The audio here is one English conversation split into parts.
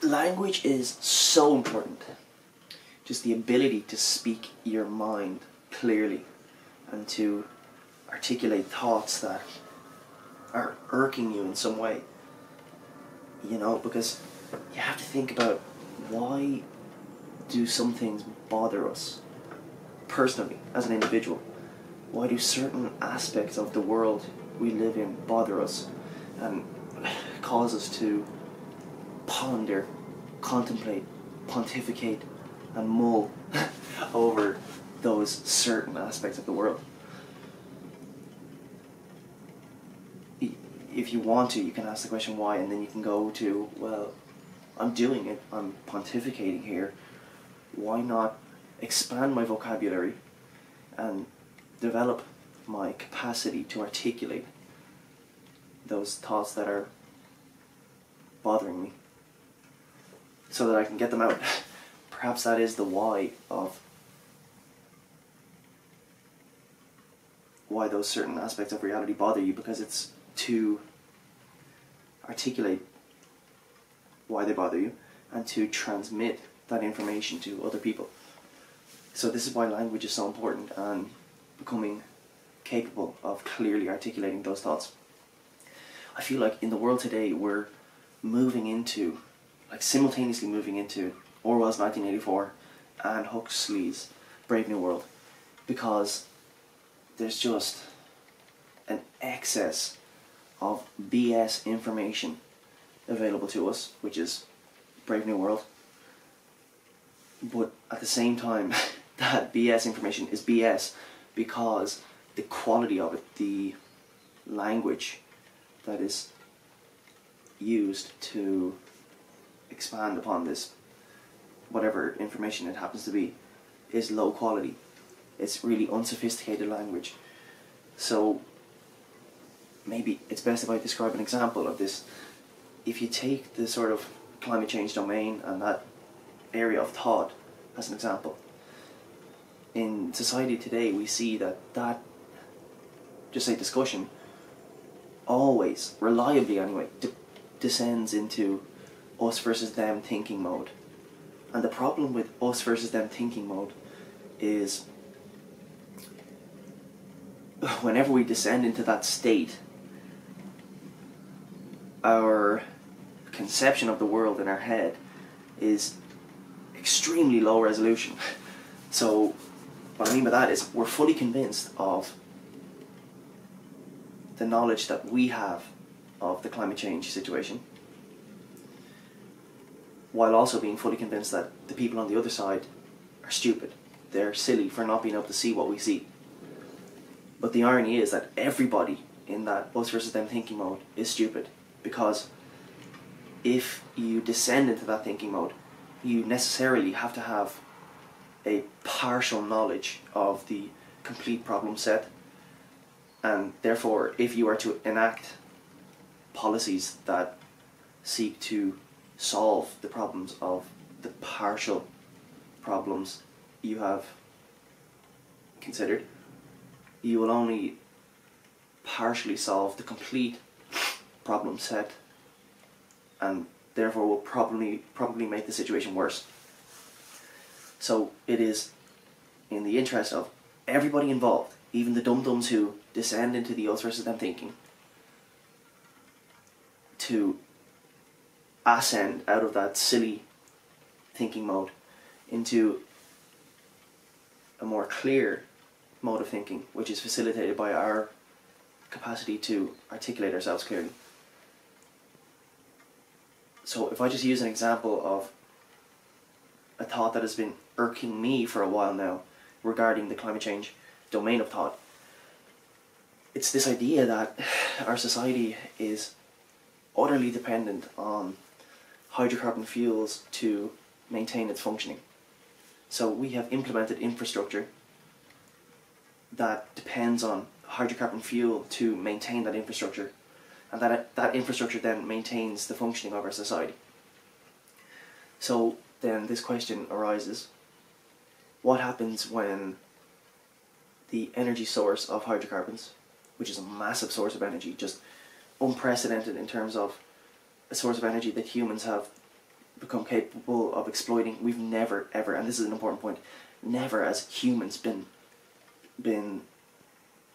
Language is so important. Just the ability to speak your mind clearly and to articulate thoughts that are irking you in some way. You know, because you have to think about, why do some things bother us personally as an individual? Why do certain aspects of the world we live in bother us and cause us to ponder, contemplate, pontificate and mull over those certain aspects of the world? If you want to, you can ask the question why, and then you can go to, well, I'm doing it, I'm pontificating here, why not expand my vocabulary and develop my capacity to articulate those thoughts that are bothering me, so that I can get them out. Perhaps that is the why of why those certain aspects of reality bother you, because it's to articulate why they bother you and to transmit that information to other people. So this is why language is so important, and becoming capable of clearly articulating those thoughts. I feel like in the world today we're moving into, like simultaneously moving into Orwell's 1984 and Huxley's Brave New World, because there's just an excess of BS information available to us, which is Brave New World. But at the same time, that BS information is BS because the quality of it, the language that is used to expand upon this, whatever information it happens to be, is low quality. It's really unsophisticated language. So maybe it's best if I describe an example of this. If you take the sort of climate change domain and that area of thought as an example, in society today we see that just say discussion always, reliably anyway, descends into us versus them thinking mode. And the problem with us versus them thinking mode is whenever we descend into that state, our conception of the world in our head is extremely low resolution. So what I mean by that is we're fully convinced of the knowledge that we have of the climate change situation, while also being fully convinced that the people on the other side are stupid. They're silly for not being able to see what we see. But the irony is that everybody in that us versus them thinking mode is stupid, because if you descend into that thinking mode, you necessarily have to have a partial knowledge of the complete problem set, and therefore if you are to enact policies that seek to solve the problems of the partial problems you have considered, you will only partially solve the complete problem set, and therefore will probably make the situation worse. So it is in the interest of everybody involved, even the dum-dums who descend into the us versus them thinking, to ascend out of that silly thinking mode into a more clear mode of thinking, which is facilitated by our capacity to articulate ourselves clearly. So if I just use an example of a thought that has been irking me for a while now regarding the climate change domain of thought, it's this idea that our society is utterly dependent on hydrocarbon fuels to maintain its functioning. So we have implemented infrastructure that depends on hydrocarbon fuel to maintain that infrastructure, and that infrastructure then maintains the functioning of our society. So then this question arises: what happens when the energy source of hydrocarbons, which is a massive source of energy, just unprecedented in terms of a source of energy that humans have become capable of exploiting. We've never ever, and this is an important point, never as humans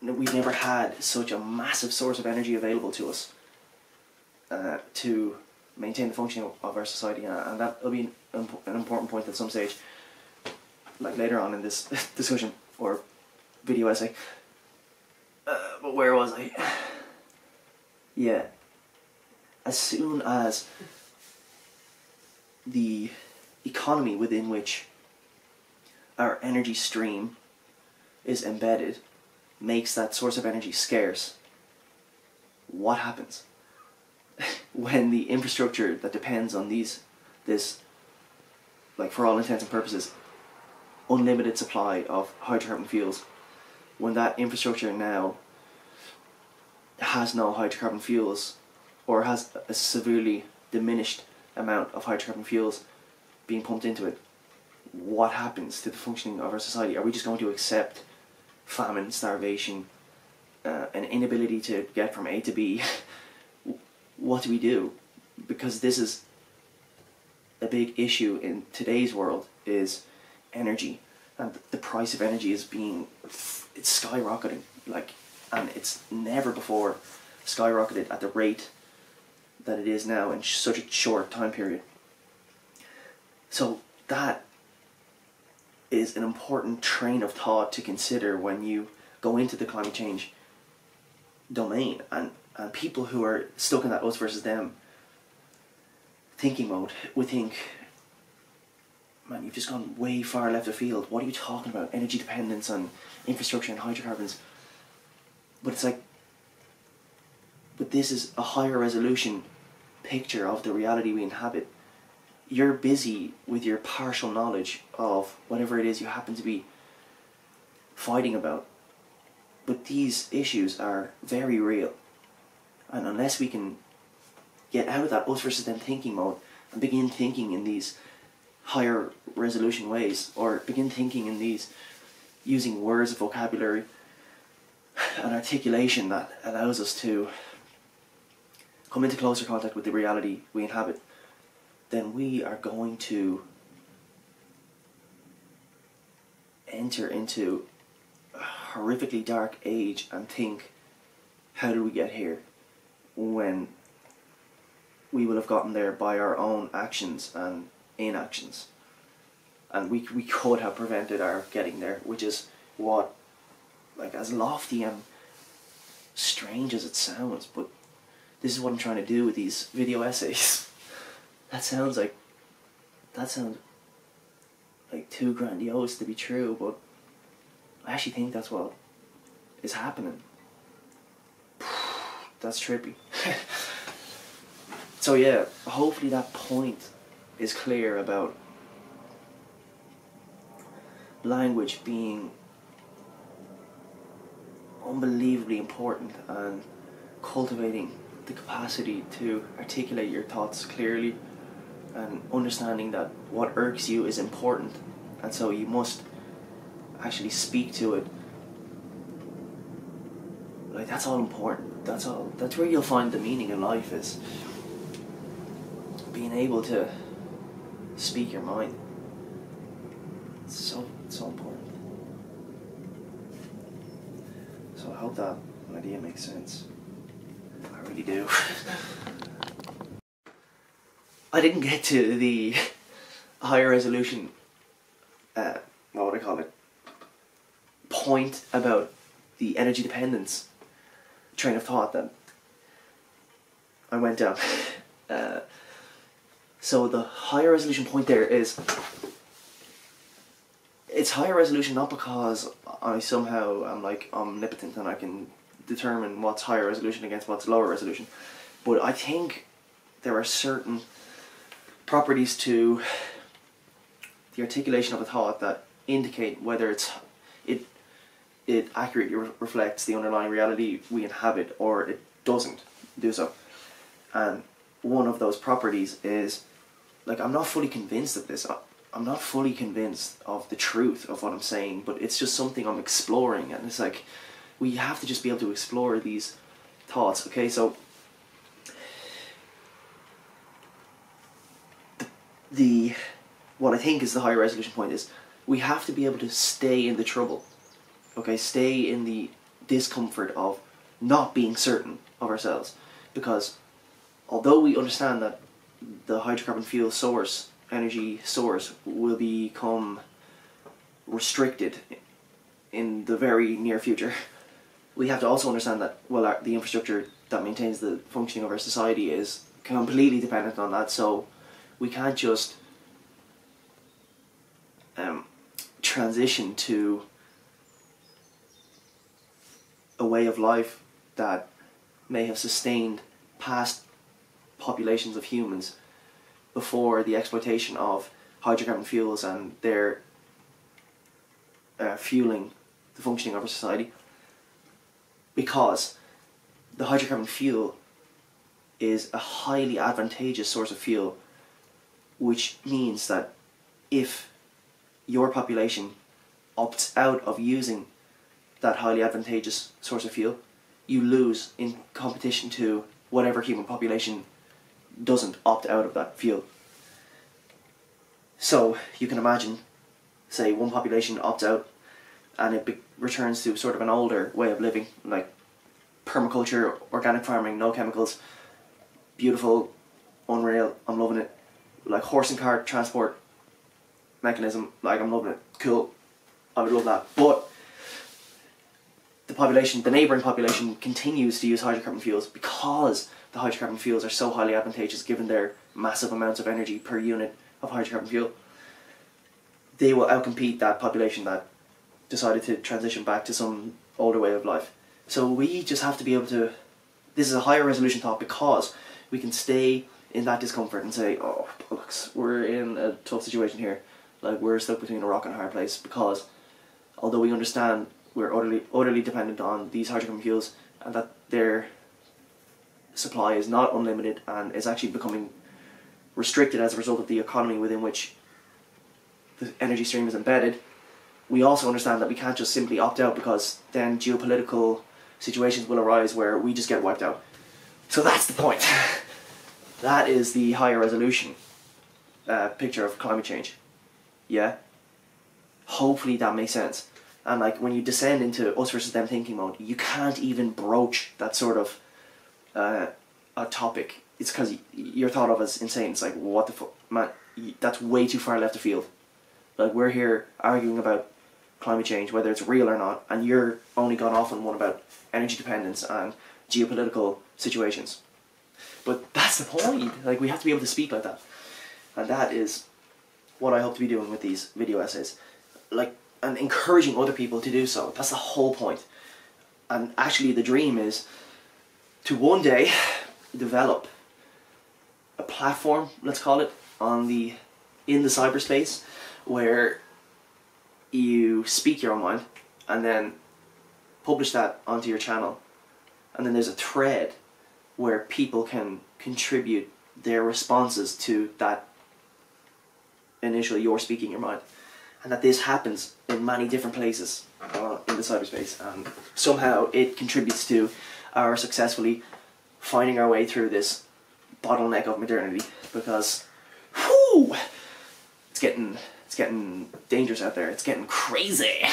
we've never had such a massive source of energy available to us to maintain the functioning of our society, and that will be an important point at some stage, like later on in this discussion or video essay. But where was I? Yeah. As soon as the economy within which our energy stream is embedded makes that source of energy scarce, what happens? When the infrastructure that depends on this, like for all intents and purposes, unlimited supply of hydrocarbon fuels, when that infrastructure now has no hydrocarbon fuels, or has a severely diminished amount of hydrocarbon fuels being pumped into it, what happens to the functioning of our society? Are we just going to accept famine, starvation, an inability to get from A to B? What do we do? Because this is a big issue in today's world, is energy, and the price of energy is it's skyrocketing, and it's never before skyrocketed at the rate that it is now in such a short time period. So that is an important train of thought to consider when you go into the climate change domain, and people who are stuck in that us versus them thinking mode would think, man, you've just gone way far left of field. What are you talking about? Energy dependence on infrastructure and hydrocarbons. But it's like, but this is a higher resolution picture of the reality we inhabit. You're busy with your partial knowledge of whatever it is you happen to be fighting about. But these issues are very real. And unless we can get out of that us versus them thinking mode and begin thinking in these higher resolution ways, or begin thinking in these, using words, vocabulary and articulation that allows us to come into closer contact with the reality we inhabit, then we are going to enter into a horrifically dark age and think, how do we get here? When we will have gotten there by our own actions and inactions. And we could have prevented our getting there, which is what, like, as lofty and strange as it sounds, but this is what I'm trying to do with these video essays. That sounds like too grandiose to be true, but I actually think that's what is happening. That's trippy. So yeah, hopefully that point is clear about language being unbelievably important, and cultivating the capacity to articulate your thoughts clearly, and understanding that what irks you is important, and so you must actually speak to it. Like, that's all important. That's where you'll find the meaning in life, is being able to speak your mind. It's so important. So I hope that idea makes sense. I really do. I didn't get to the higher resolution, what would I call it, point about the energy dependence train of thought that I went down. So the higher resolution point there is, it's higher resolution not because I somehow am like omnipotent and I can determine what's higher resolution against what's lower resolution, but I think there are certain properties to the articulation of a thought that indicate whether it accurately reflects the underlying reality we inhabit, or it doesn't do so. And one of those properties is, like, I'm not fully convinced of this. I'm not fully convinced of the truth of what I'm saying, but it's just something I'm exploring, and it's like, we have to just be able to explore these thoughts. Okay, so what I think is the higher resolution point is we have to be able to stay in the trouble, okay, stay in the discomfort of not being certain of ourselves, because although we understand that the hydrocarbon fuel source, energy source, will become restricted in the very near future, we have to also understand that, well, the infrastructure that maintains the functioning of our society is completely dependent on that, so we can't just transition to a way of life that may have sustained past populations of humans before the exploitation of hydrocarbon fuels and their fueling the functioning of our society, because the hydrocarbon fuel is a highly advantageous source of fuel, which means that if your population opts out of using that highly advantageous source of fuel, you lose in competition to whatever human population doesn't opt out of that fuel. So you can imagine, say one population opts out and it returns to sort of an older way of living, like permaculture, organic farming, no chemicals, beautiful, unreal, I'm loving it, like horse and cart transport mechanism, like I'm loving it, cool, I would love that. But the neighbouring population continues to use hydrocarbon fuels because the hydrocarbon fuels are so highly advantageous given their massive amounts of energy per unit of hydrocarbon fuel. They will outcompete that population that decided to transition back to some older way of life. So we just have to be able to, this is a higher resolution thought, because we can stay in that discomfort and say, oh, bollocks, we're in a tough situation here, like we're stuck between a rock and a hard place, because although we understand we're utterly dependent on these hydrocarbon fuels and that their supply is not unlimited and is actually becoming restricted as a result of the economy within which the energy stream is embedded, we also understand that we can't just simply opt out, because then geopolitical situations will arise where we just get wiped out. So that's the point. That is the higher resolution picture of climate change. Yeah? Hopefully that makes sense. And like when you descend into us versus them thinking mode, you can't even broach that sort of a topic. It's because you're thought of as insane. It's like, what the fuck, man, that's way too far left of field. Like we're here arguing about climate change, whether it's real or not, and you're only gone off on one about energy dependence and geopolitical situations. But that's the point. Like we have to be able to speak like that. And that is what I hope to be doing with these video essays. Like, and encouraging other people to do so. That's the whole point. And actually the dream is to one day develop a platform, let's call it, in the cyberspace where you speak your own mind and then publish that onto your channel, and then there's a thread where people can contribute their responses to that initial you're speaking your mind, and that this happens in many different places in the cyberspace, and somehow it contributes to our successfully finding our way through this bottleneck of modernity, because whew, it's getting dangerous out there, it's getting crazy.